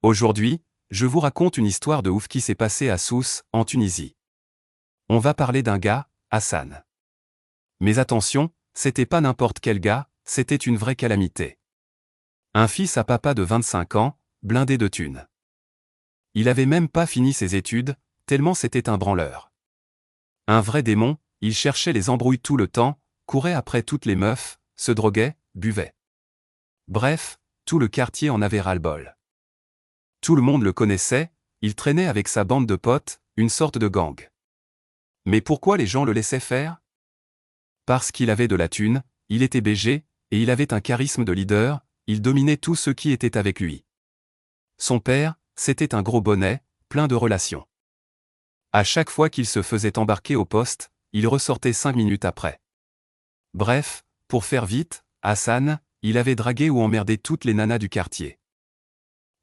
Aujourd'hui, je vous raconte une histoire de ouf qui s'est passée à Sousse, en Tunisie. On va parler d'un gars, Hassan. Mais attention, c'était pas n'importe quel gars, c'était une vraie calamité. Un fils à papa de 25 ans, blindé de thunes. Il avait même pas fini ses études, tellement c'était un branleur. Un vrai démon, il cherchait les embrouilles tout le temps, courait après toutes les meufs, se droguait, buvait. Bref, tout le quartier en avait ras-le-bol. Tout le monde le connaissait, il traînait avec sa bande de potes, une sorte de gang. Mais pourquoi les gens le laissaient faire? Parce qu'il avait de la thune, il était BG, et il avait un charisme de leader, il dominait tous ceux qui étaient avec lui. Son père, c'était un gros bonnet, plein de relations. À chaque fois qu'il se faisait embarquer au poste, il ressortait 5 minutes après. Bref, pour faire vite, Hassan, il avait dragué ou emmerdé toutes les nanas du quartier.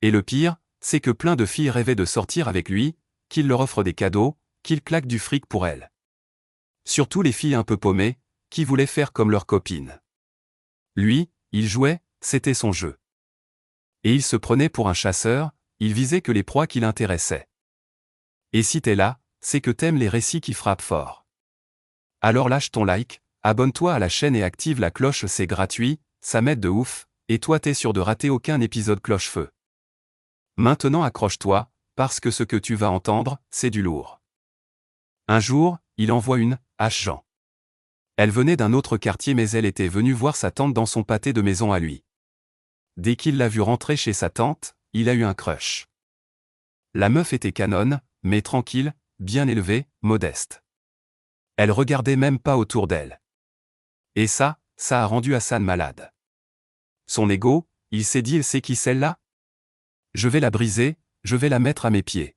Et le pire, c'est que plein de filles rêvaient de sortir avec lui, qu'il leur offre des cadeaux, qu'il claque du fric pour elles. Surtout les filles un peu paumées, qui voulaient faire comme leurs copines. Lui, il jouait, c'était son jeu. Et il se prenait pour un chasseur, il visait que les proies qui l'intéressaient. Et si t'es là, c'est que t'aimes les récits qui frappent fort. Alors lâche ton like, abonne-toi à la chaîne et active la cloche, c'est gratuit, ça m'aide de ouf, et toi t'es sûr de rater aucun épisode cloche-feu. Maintenant accroche-toi, parce que ce que tu vas entendre, c'est du lourd. Un jour, il envoie une Jean. Elle venait d'un autre quartier mais elle était venue voir sa tante dans son pâté de maison à lui. Dès qu'il l'a vue rentrer chez sa tante, il a eu un crush. La meuf était canonne, mais tranquille, bien élevée, modeste. Elle regardait même pas autour d'elle. Et ça a rendu Hassan malade. Son ego, il s'est dit c'est qui celle-là? Je vais la briser, je vais la mettre à mes pieds.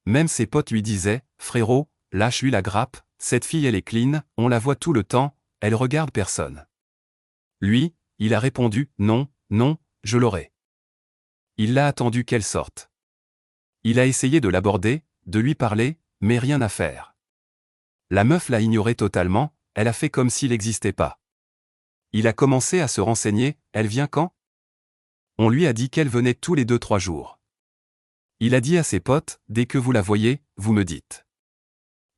Même ses potes lui disaient, frérot, lâche-lui la grappe, cette fille elle est clean, on la voit tout le temps, elle regarde personne. Lui, il a répondu, non, non, je l'aurai. Il l'a attendu qu'elle sorte. Il a essayé de l'aborder, de lui parler, mais rien à faire. La meuf l'a ignoré totalement, elle a fait comme s'il n'existait pas. Il a commencé à se renseigner, elle vient quand? On lui a dit qu'elle venait tous les 2-3 jours. Il a dit à ses potes, dès que vous la voyez, vous me dites.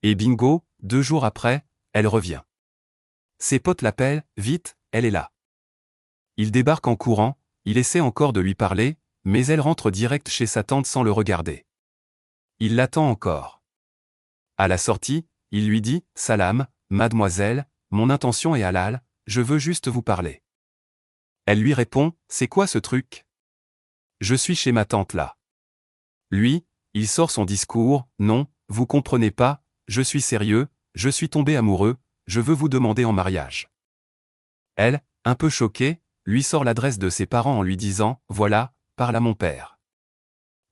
Et bingo, 2 jours après, elle revient. Ses potes l'appellent, vite, elle est là. Il débarque en courant, il essaie encore de lui parler, mais elle rentre direct chez sa tante sans le regarder. Il l'attend encore. À la sortie, il lui dit, salam, mademoiselle, mon intention est halal, je veux juste vous parler. Elle lui répond, c'est quoi ce truc? Je suis chez ma tante là. Lui, il sort son discours, non, vous comprenez pas, je suis sérieux, je suis tombé amoureux, je veux vous demander en mariage. Elle, un peu choquée, lui sort l'adresse de ses parents en lui disant, voilà, parle à mon père.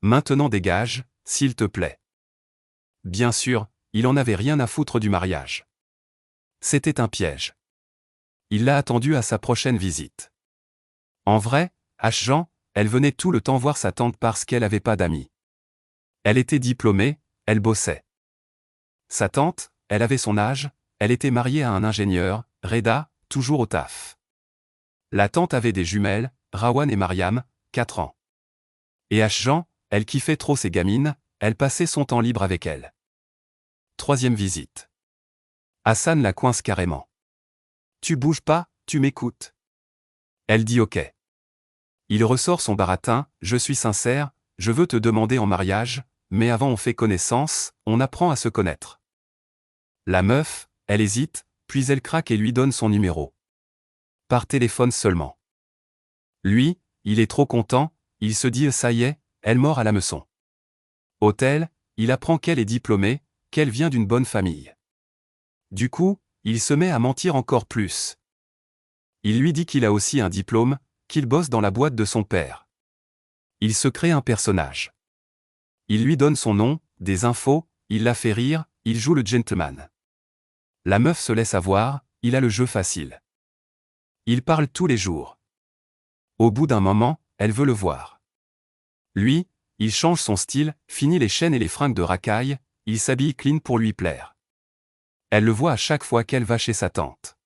Maintenant dégage, s'il te plaît. Bien sûr, il en avait rien à foutre du mariage. C'était un piège. Il l'a attendu à sa prochaine visite. En vrai, Jean, elle venait tout le temps voir sa tante parce qu'elle avait pas d'amis. Elle était diplômée, elle bossait. Sa tante, elle avait son âge, elle était mariée à un ingénieur, Reda, toujours au taf. La tante avait des jumelles, Rawan et Mariam, 4 ans. Et Jean, elle kiffait trop ses gamines, elle passait son temps libre avec elle. Troisième visite. Hassan la coince carrément. Tu bouges pas, tu m'écoutes. Elle dit ok. Il ressort son baratin, je suis sincère, je veux te demander en mariage, mais avant on fait connaissance, on apprend à se connaître. La meuf, elle hésite, puis elle craque et lui donne son numéro. Par téléphone seulement. Lui, il est trop content, il se dit ça y est, elle mord à l'hameçon. Hôtel, il apprend qu'elle est diplômée, qu'elle vient d'une bonne famille. Du coup, il se met à mentir encore plus. Il lui dit qu'il a aussi un diplôme, qu'il bosse dans la boîte de son père. Il se crée un personnage. Il lui donne son nom, des infos, il la fait rire, il joue le gentleman. La meuf se laisse avoir, il a le jeu facile. Il parle tous les jours. Au bout d'un moment, elle veut le voir. Lui, il change son style, finit les chaînes et les fringues de racaille, il s'habille clean pour lui plaire. Elle le voit à chaque fois qu'elle va chez sa tante.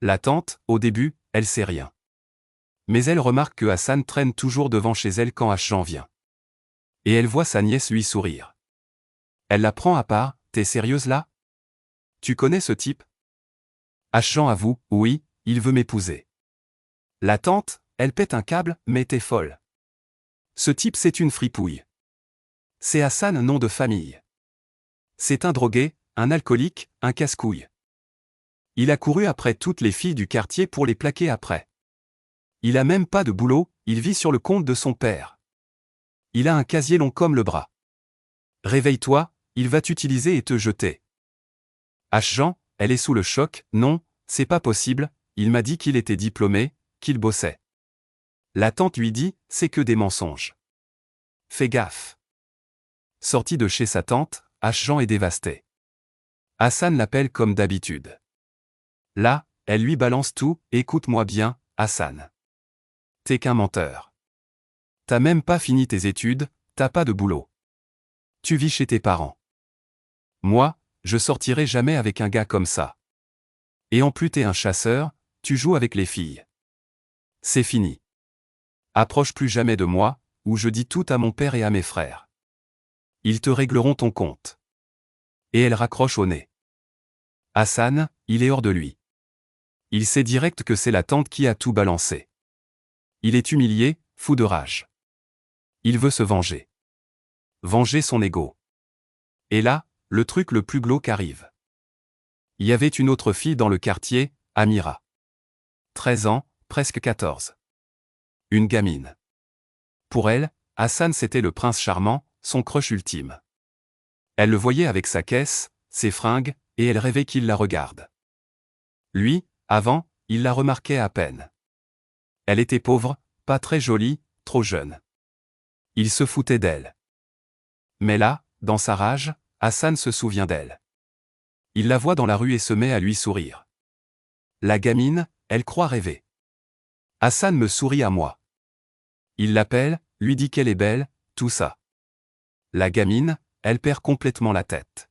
La tante, au début, elle sait rien. Mais elle remarque que Hassan traîne toujours devant chez elle quand Jean vient. Et elle voit sa nièce lui sourire. Elle la prend à part, t'es sérieuse là? Tu connais ce type? Jean avoue, oui, il veut m'épouser. La tante, elle pète un câble, mais t'es folle. Ce type c'est une fripouille. C'est Hassan, nom de famille. C'est un drogué, un alcoolique, un casse-couille. Il a couru après toutes les filles du quartier pour les plaquer après. Il a même pas de boulot, il vit sur le compte de son père. Il a un casier long comme le bras. Réveille-toi, il va t'utiliser et te jeter. Jean, elle est sous le choc, non, c'est pas possible, il m'a dit qu'il était diplômé, qu'il bossait. La tante lui dit, c'est que des mensonges. Fais gaffe. Sorti de chez sa tante, Jean est dévasté. Hassan l'appelle comme d'habitude. Là, elle lui balance tout, écoute-moi bien, Hassan. T'es qu'un menteur. T'as même pas fini tes études, t'as pas de boulot. Tu vis chez tes parents. Moi, je sortirai jamais avec un gars comme ça. Et en plus t'es un chasseur, tu joues avec les filles. C'est fini. Approche plus jamais de moi, ou je dis tout à mon père et à mes frères. Ils te régleront ton compte. Et elle raccroche au nez. Hassan, il est hors de lui. Il sait direct que c'est la tante qui a tout balancé. Il est humilié, fou de rage. Il veut se venger. Venger son ego. Et là, le truc le plus glauque arrive. Il y avait une autre fille dans le quartier, Amira. 13 ans, presque 14. Une gamine. Pour elle, Hassan c'était le prince charmant, son crush ultime. Elle le voyait avec sa caisse, ses fringues, et elle rêvait qu'il la regarde. Lui, avant, il la remarquait à peine. Elle était pauvre, pas très jolie, trop jeune. Il se foutait d'elle. Mais là, dans sa rage, Hassan se souvient d'elle. Il la voit dans la rue et se met à lui sourire. La gamine, elle croit rêver. Hassan me sourit à moi. Il l'appelle, lui dit qu'elle est belle, tout ça. La gamine, elle perd complètement la tête.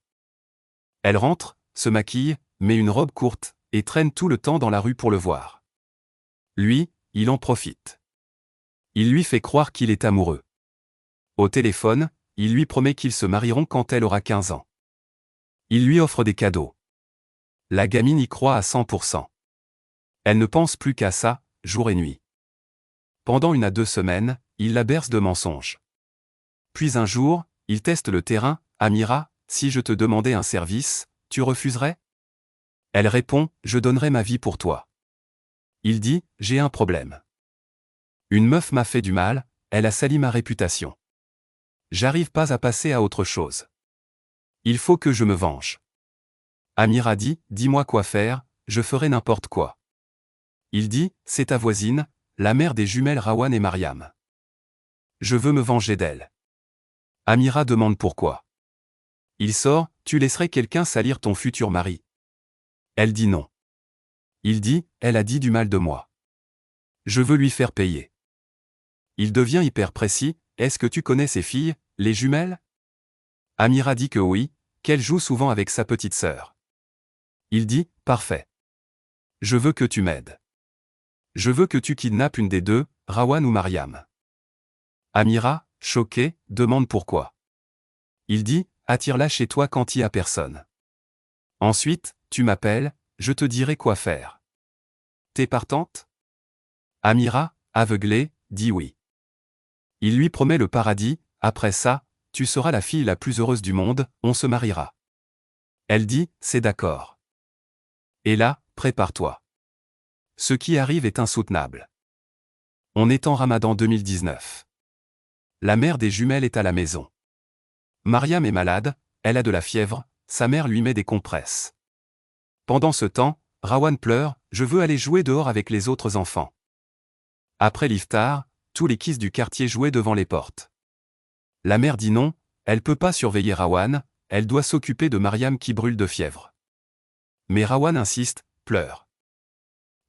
Elle rentre, se maquille, met une robe courte, et traîne tout le temps dans la rue pour le voir. Lui, il en profite. Il lui fait croire qu'il est amoureux. Au téléphone, il lui promet qu'ils se marieront quand elle aura 15 ans. Il lui offre des cadeaux. La gamine y croit à 100%. Elle ne pense plus qu'à ça, jour et nuit. Pendant 1 à 2 semaines, il la berce de mensonges. Puis un jour, il teste le terrain, Amira, si je te demandais un service, tu refuserais? Elle répond, je donnerai ma vie pour toi. Il dit, j'ai un problème. Une meuf m'a fait du mal, elle a sali ma réputation. J'arrive pas à passer à autre chose. Il faut que je me venge. Amira dit, dis-moi quoi faire, je ferai n'importe quoi. Il dit, c'est ta voisine, la mère des jumelles Rawan et Mariam. Je veux me venger d'elle. Amira demande pourquoi. Il sort, tu laisserais quelqu'un salir ton futur mari? Elle dit non. Il dit, elle a dit du mal de moi. Je veux lui faire payer. Il devient hyper précis, est-ce que tu connais ces filles, les jumelles? Amira dit que oui, qu'elle joue souvent avec sa petite sœur. Il dit, parfait. Je veux que tu m'aides. Je veux que tu kidnappes une des deux, Rawan ou Mariam. Amira, choquée, demande pourquoi. Il dit, attire-la chez toi quand il y a personne. Ensuite, tu m'appelles, je te dirai quoi faire. T'es partante? Amira, aveuglée, dit oui. Il lui promet le paradis, après ça, tu seras la fille la plus heureuse du monde, on se mariera. Elle dit, c'est d'accord. Et là, prépare-toi. Ce qui arrive est insoutenable. On est en Ramadan 2019. La mère des jumelles est à la maison. Mariam est malade, elle a de la fièvre, sa mère lui met des compresses. Pendant ce temps, Rawan pleure, je veux aller jouer dehors avec les autres enfants. Après l'iftar, tous les kisses du quartier jouaient devant les portes. La mère dit non, elle peut pas surveiller Rawan, elle doit s'occuper de Mariam qui brûle de fièvre. Mais Rawan insiste, pleure.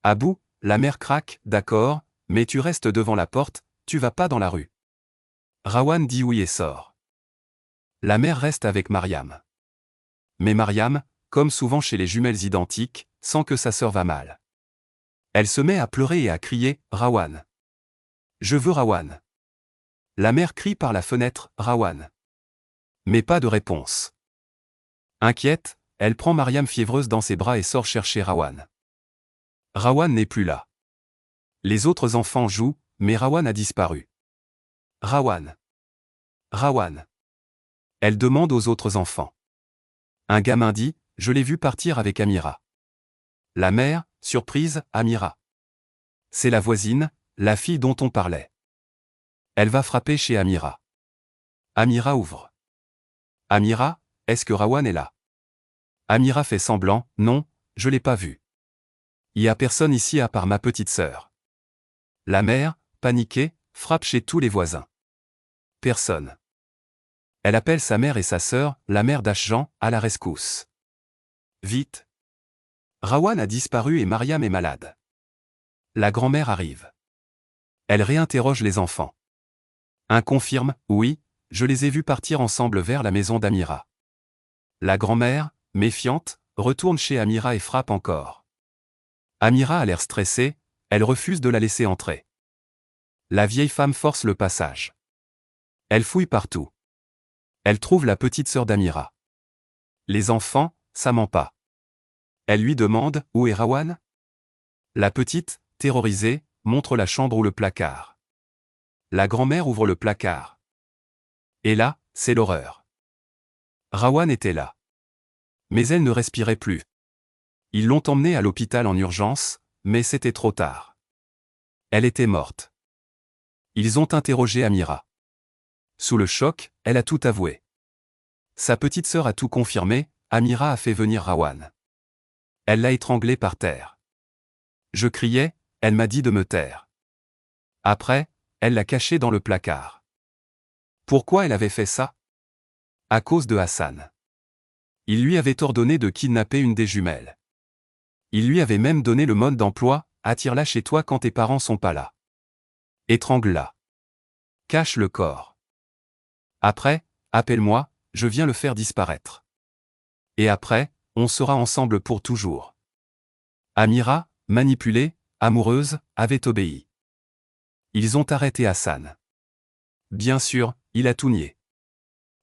À bout, la mère craque, d'accord, mais tu restes devant la porte, tu vas pas dans la rue. Rawan dit oui et sort. La mère reste avec Mariam. Mais Mariam, comme souvent chez les jumelles identiques, sent que sa sœur va mal. Elle se met à pleurer et à crier, Rawan. Je veux Rawan. La mère crie par la fenêtre, Rawan. Mais pas de réponse. Inquiète, elle prend Mariam fiévreuse dans ses bras et sort chercher Rawan. Rawan n'est plus là. Les autres enfants jouent, mais Rawan a disparu. Rawan. Rawan. Elle demande aux autres enfants. Un gamin dit, je l'ai vu partir avec Amira. La mère, surprise, Amira. C'est la voisine, la fille dont on parlait. Elle va frapper chez Amira. Amira ouvre. Amira, est-ce que Rawan est là? Amira fait semblant, non, je l'ai pas vu. Il y a personne ici à part ma petite sœur. La mère, paniquée, frappe chez tous les voisins. Personne. Elle appelle sa mère et sa sœur, la mère d'Ashjan, à la rescousse. Vite. Rawan a disparu et Mariam est malade. La grand-mère arrive. Elle réinterroge les enfants. Un confirme, oui, je les ai vus partir ensemble vers la maison d'Amira. La grand-mère, méfiante, retourne chez Amira et frappe encore. Amira a l'air stressée, elle refuse de la laisser entrer. La vieille femme force le passage. Elle fouille partout. Elle trouve la petite sœur d'Amira. Les enfants, ça ment pas. Elle lui demande, où est Rawan? La petite, terrorisée, montre la chambre ou le placard. La grand-mère ouvre le placard. Et là, c'est l'horreur. Rawan était là. Mais elle ne respirait plus. Ils l'ont emmenée à l'hôpital en urgence, mais c'était trop tard. Elle était morte. Ils ont interrogé Amira. Sous le choc, elle a tout avoué. Sa petite sœur a tout confirmé, Amira a fait venir Rawan. Elle l'a étranglé par terre. Je criais, elle m'a dit de me taire. Après, elle l'a caché dans le placard. Pourquoi elle avait fait ça? À cause de Hassan. Il lui avait ordonné de kidnapper une des jumelles. Il lui avait même donné le mode d'emploi, attire-la chez toi quand tes parents sont pas là. Étrangle-la. Cache le corps. Après, appelle-moi, je viens le faire disparaître. Et après, on sera ensemble pour toujours. Amira, manipulée, amoureuse, avait obéi. Ils ont arrêté Hassan. Bien sûr, il a tout nié.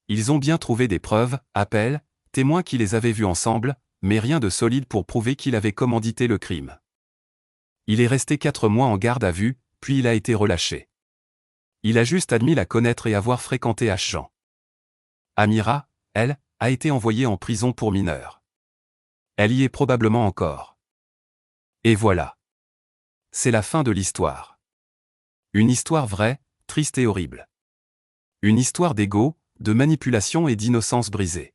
Ils ont bien trouvé des preuves, appels, témoins qui les avaient vus ensemble, mais rien de solide pour prouver qu'il avait commandité le crime. Il est resté 4 mois en garde à vue, puis il a été relâché. Il a juste admis la connaître et avoir fréquenté Ashjan. Amira, elle, a été envoyée en prison pour mineur. Elle y est probablement encore. Et voilà. C'est la fin de l'histoire. Une histoire vraie, triste et horrible. Une histoire d'ego, de manipulation et d'innocence brisée.